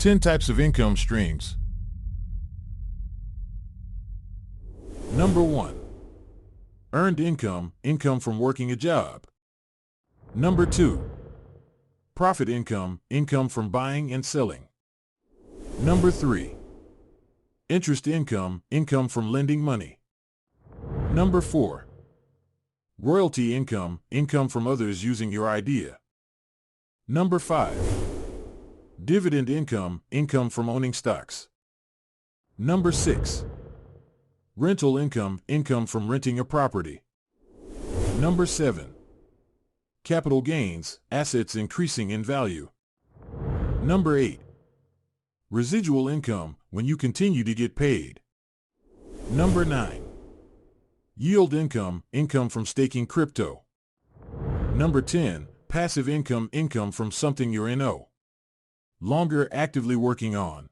10 types of income streams. Number 1. Earned income, income from working a job. Number 2. Profit income, income from buying and selling. Number 3. Interest income, income from lending money. Number 4. Royalty income, income from others using your idea. Number 5. Dividend income, income from owning stocks. Number 6. Rental income, income from renting a property. Number 7. Capital gains, assets increasing in value. Number 8. Residual income, when you continue to get paid. Number 9. Yield income, income from staking crypto. Number 10. Passive income, income from something you're longer actively working on.